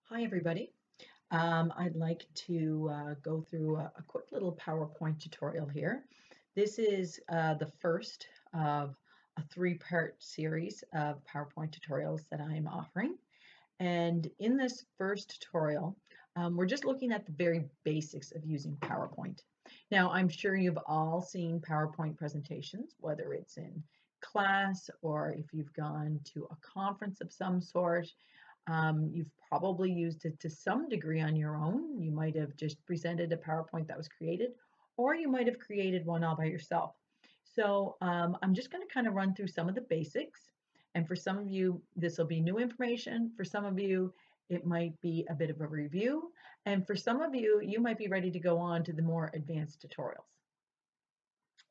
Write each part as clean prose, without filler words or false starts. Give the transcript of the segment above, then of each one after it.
Hi, everybody. I'd like to go through a quick little PowerPoint tutorial here. This is the first of a three-part series of PowerPoint tutorials that I'm offering. And in this first tutorial, we're just looking at the very basics of using PowerPoint. Now, I'm sure you've all seen PowerPoint presentations, whether it's in class or if you've gone to a conference of some sort. You've probably used it to some degree on your own. You might have just presented a PowerPoint that was created, or you might have created one all by yourself. So I'm just going to kind of run through some of the basics. And for some of you, this will be new information. For some of you, it might be a bit of a review. And for some of you, you might be ready to go on to the more advanced tutorials.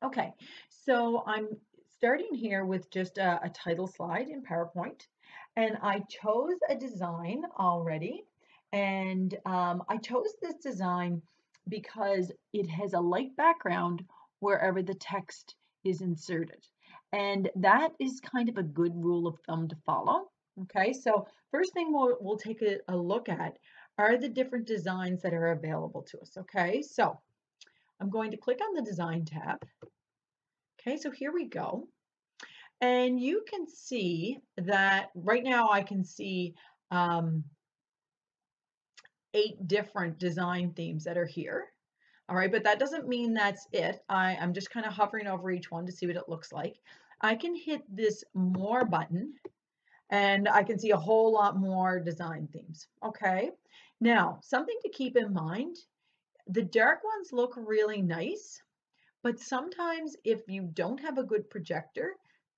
Okay, so I'm starting here with just a title slide in PowerPoint, and I chose a design already, and I chose this design because it has a light background wherever the text is inserted, and that is kind of a good rule of thumb to follow. Okay, so first thing we'll take a look at are the different designs that are available to us. Okay, so I'm going to click on the Design tab. Okay, so here we go. And you can see that right now I can see um, 8 different design themes that are here. All right, but that doesn't mean that's it. I'm just kind of hovering over each one to see what it looks like. I can hit this More button and I can see a whole lot more design themes. Okay, now something to keep in mind, the dark ones look really nice. But sometimes if you don't have a good projector,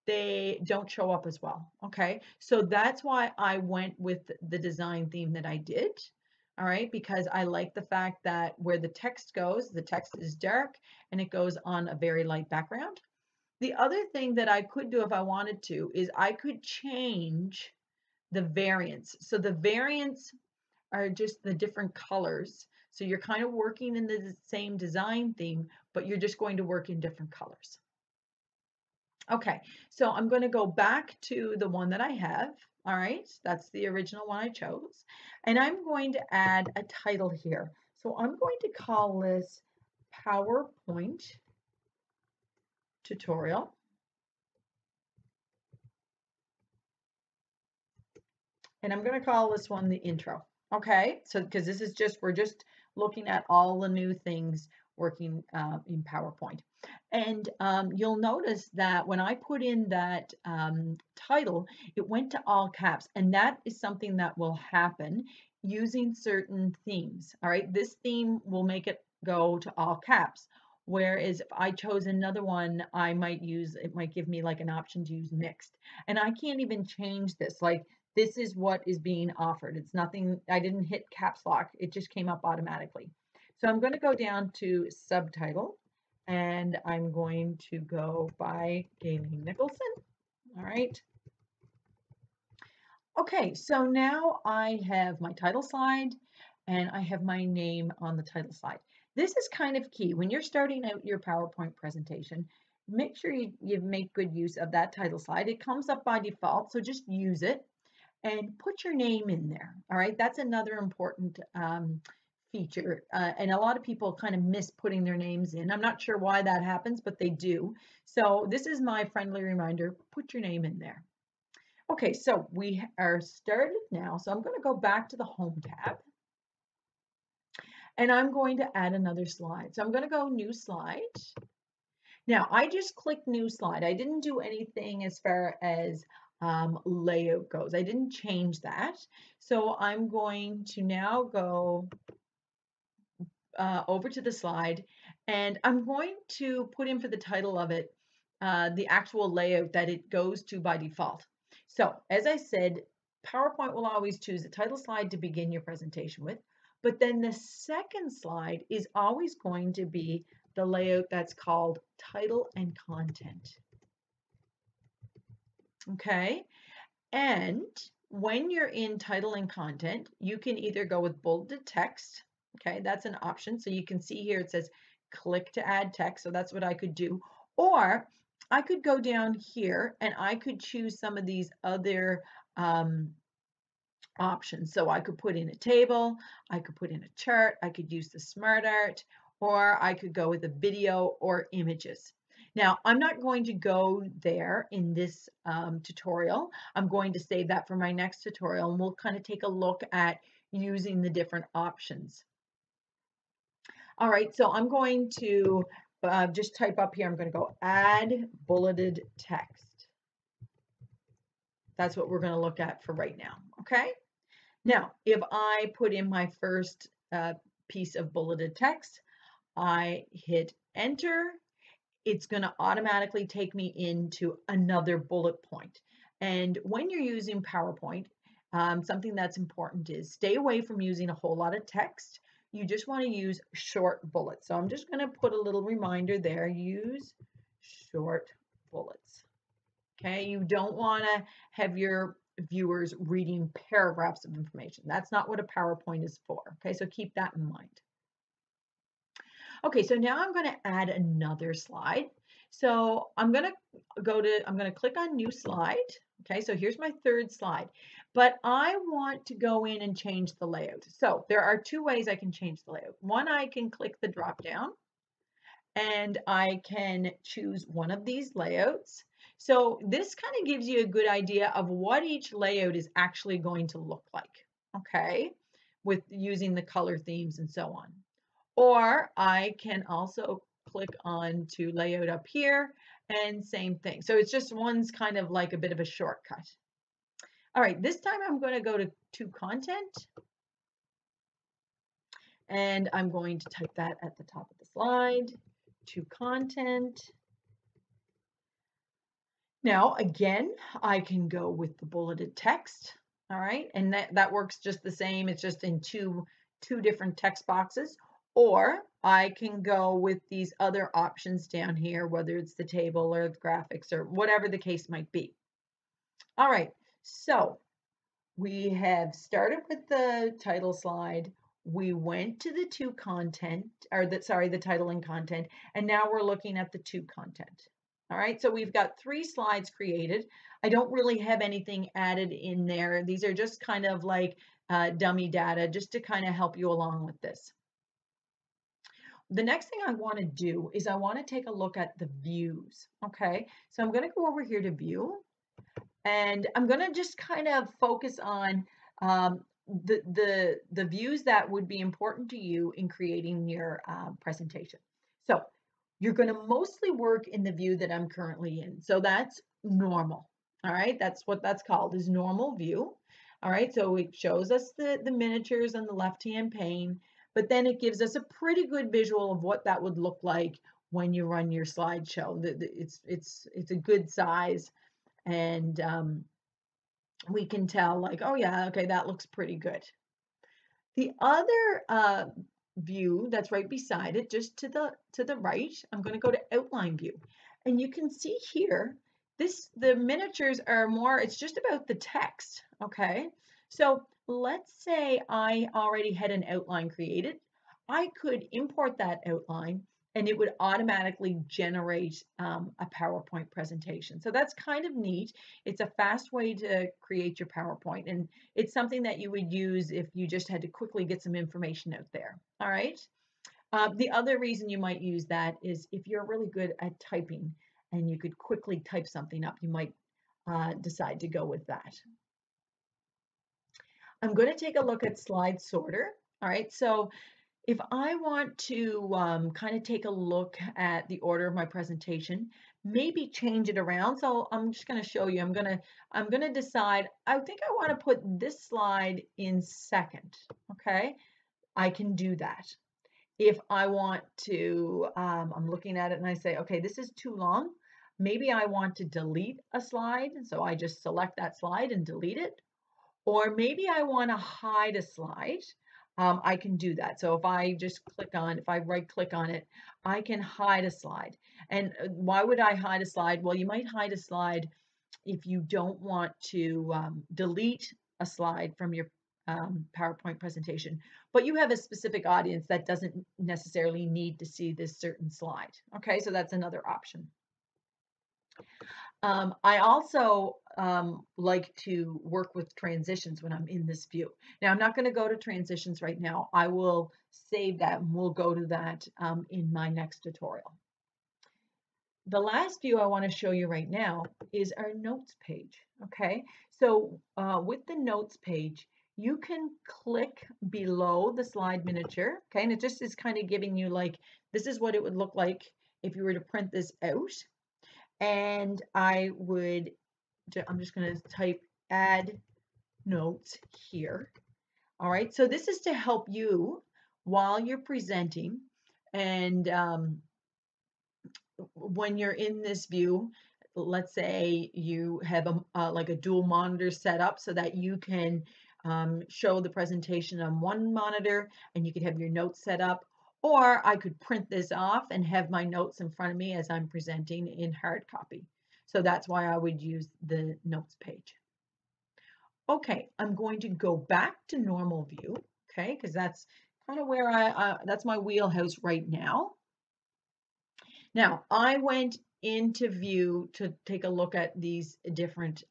they don't show up as well. Okay. So that's why I went with the design theme that I did. All right. Because I like the fact that where the text goes, the text is dark and it goes on a very light background. The other thing that I could do if I wanted to is I could change the variants. So the variants are just the different colors. So you're kind of working in the same design theme, but you're just going to work in different colors. Okay, so I'm going to go back to the one that I have. All right, that's the original one I chose. And I'm going to add a title here. So I'm going to call this PowerPoint tutorial. And I'm going to call this one the intro. Okay, so because this is just, we're just looking at all the new things working in PowerPoint. And you'll notice that when I put in that title, it went to all caps. And that is something that will happen using certain themes. All right, this theme will make it go to all caps. Whereas if I chose another one, I might use, it might give me like an option to use mixed. And I can't even change this. Like this is what is being offered. It's nothing, I didn't hit caps lock. It just came up automatically. So I'm going to go down to subtitle and I'm going to go by Galen Nicholson. All right. Okay, so now I have my title slide and I have my name on the title slide. This is kind of key. When you're starting out your PowerPoint presentation, make sure you make good use of that title slide. It comes up by default, so just use it and put your name in there. All right, that's another important feature. And a lot of people kind of miss putting their names in. I'm not sure why that happens, but they do. So this is my friendly reminder, put your name in there. Okay, so we are started now. So I'm going to go back to the Home tab. And I'm going to add another slide. So I'm going to go New Slide. Now, I just clicked New Slide. I didn't do anything as far as layout goes. I didn't change that. So I'm going to now go over to the slide and I'm going to put in for the title of it the actual layout that it goes to by default. So as I said, PowerPoint will always choose a title slide to begin your presentation with, but then the second slide is always going to be the layout that's called title and content. Okay, and when you're in title and content, you can either go with bolded text. Okay, that's an option. So you can see here it says click to add text. So that's what I could do. Or I could go down here and I could choose some of these other options. So I could put in a table, I could put in a chart, I could use the smart art, or I could go with a video or images. Now, I'm not going to go there in this tutorial. I'm going to save that for my next tutorial, and we'll kind of take a look at using the different options. All right, so I'm going to just type up here, I'm going to go add bulleted text. That's what we're going to look at for right now, okay? Now, if I put in my first piece of bulleted text, I hit enter, it's going to automatically take me into another bullet point. And when you're using PowerPoint, something that's important is stay away from using a whole lot of text. You just want to use short bullets. So I'm just going to put a little reminder there, use short bullets. Okay, you don't want to have your viewers reading paragraphs of information. That's not what a PowerPoint is for. Okay, so keep that in mind. Okay, so now I'm going to add another slide. So I'm going to click on new slide. Okay, so here's my third slide, but I want to go in and change the layout. So there are two ways I can change the layout. One, I can click the drop down and I can choose one of these layouts. So this kind of gives you a good idea of what each layout is actually going to look like, okay, with using the color themes and so on. Or I can also click on to layout up here and same thing. So it's just one's kind of like a bit of a shortcut. All right, this time I'm going to go to content and I'm going to type that at the top of the slide, to content. Now, again, I can go with the bulleted text, all right? And that works just the same. It's just in two different text boxes. Or I can go with these other options down here, whether it's the table or the graphics or whatever the case might be. All right, so we have started with the title slide. We went to the to content, or the title and content, and now we're looking at the to content. All right, so we've got 3 slides created. I don't really have anything added in there. These are just kind of like dummy data just to kind of help you along with this. The next thing I want to do is I want to take a look at the views. Okay, so I'm going to go over here to view. And I'm going to just kind of focus on the views that would be important to you in creating your presentation. So you're going to mostly work in the view that I'm currently in. So that's normal. All right, that's what that's called, is normal view. All right, so it shows us the miniatures on the left-hand pane, but then it gives us a pretty good visual of what that would look like when you run your slideshow. It's a good size. And we can tell like, oh yeah, okay, that looks pretty good. The other view that's right beside it, just to the right, I'm going to go to outline view. And you can see here, the miniatures are more, it's just about the text, okay? So let's say I already had an outline created. I could import that outline and it would automatically generate a PowerPoint presentation. So that's kind of neat. It's a fast way to create your PowerPoint, and it's something that you would use if you just had to quickly get some information out there. All right. The other reason you might use that is if you're really good at typing and you could quickly type something up, you might decide to go with that. I'm going to take a look at slide sorter. All right. So if I want to kind of take a look at the order of my presentation, maybe change it around. So I'm just going to show you. I'm going to decide. I think I want to put this slide in second. Okay, I can do that. If I want to, I'm looking at it and I say, okay, this is too long. Maybe I want to delete a slide. So I just select that slide and delete it. Or maybe I want to hide a slide. I can do that. So if I just if I right click on it, I can hide a slide. And why would I hide a slide? Well, you might hide a slide if you don't want to delete a slide from your PowerPoint presentation, but you have a specific audience that doesn't necessarily need to see this certain slide. Okay, so that's another option. I also like to work with transitions when I'm in this view. Now, I'm not going to go to transitions right now. I will save that and we'll go to that in my next tutorial. The last view I want to show you right now is our notes page. Okay, so with the notes page, you can click below the slide miniature. Okay, and it just is kind of giving you like, this is what it would look like if you were to print this out. And I'm just going to type add notes here. All right, so this is to help you while you're presenting and when you're in this view, let's say you have like a dual monitor set up so that you can show the presentation on one monitor and you could have your notes set up, or I could print this off and have my notes in front of me as I'm presenting in hard copy. So that's why I would use the notes page. Okay, I'm going to go back to normal view, okay, because that's kind of where that's my wheelhouse right now. Now, I went into view to take a look at these different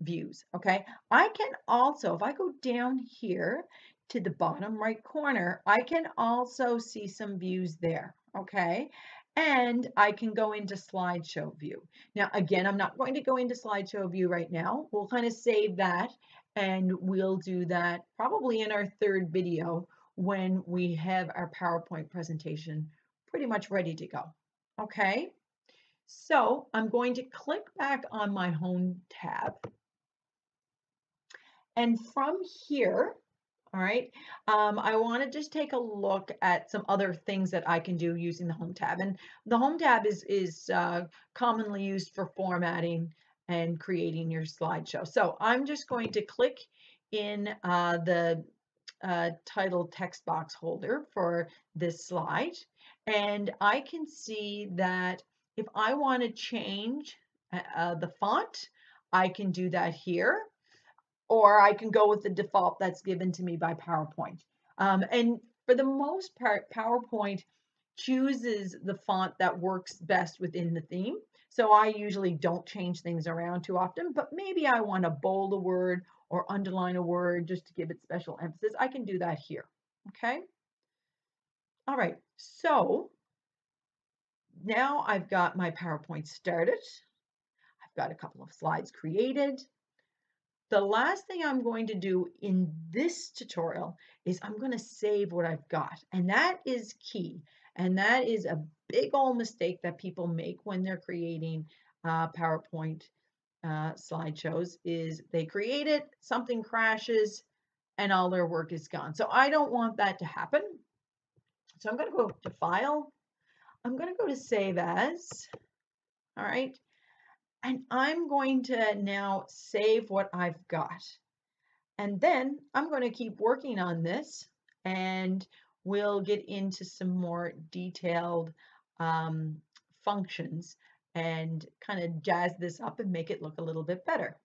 views, okay? I can also, if I go down here to the bottom right corner, I can also see some views there, okay? And I can go into slideshow view. Now, again, I'm not going to go into slideshow view right now. We'll kind of save that and we'll do that probably in our third video when we have our PowerPoint presentation pretty much ready to go. Okay, so I'm going to click back on my home tab. And from here, all right, I want to just take a look at some other things that I can do using the home tab. And the home tab is commonly used for formatting and creating your slideshow. So I'm just going to click in the title text box holder for this slide. And I can see that if I want to change the font, I can do that here, or I can go with the default that's given to me by PowerPoint. And for the most part, PowerPoint chooses the font that works best within the theme. So I usually don't change things around too often, but maybe I want to bold a word or underline a word just to give it special emphasis. I can do that here, okay? All right, so now I've got my PowerPoint started. I've got a couple of slides created. The last thing I'm going to do in this tutorial is I'm going to save what I've got, and that is key. And that is a big old mistake that people make when they're creating PowerPoint slideshows is they create it, something crashes, and all their work is gone. So I don't want that to happen. So I'm going to go to File. I'm going to go to Save As. All right. And I'm going to now save what I've got. And then I'm going to keep working on this and we'll get into some more detailed functions and kind of jazz this up and make it look a little bit better.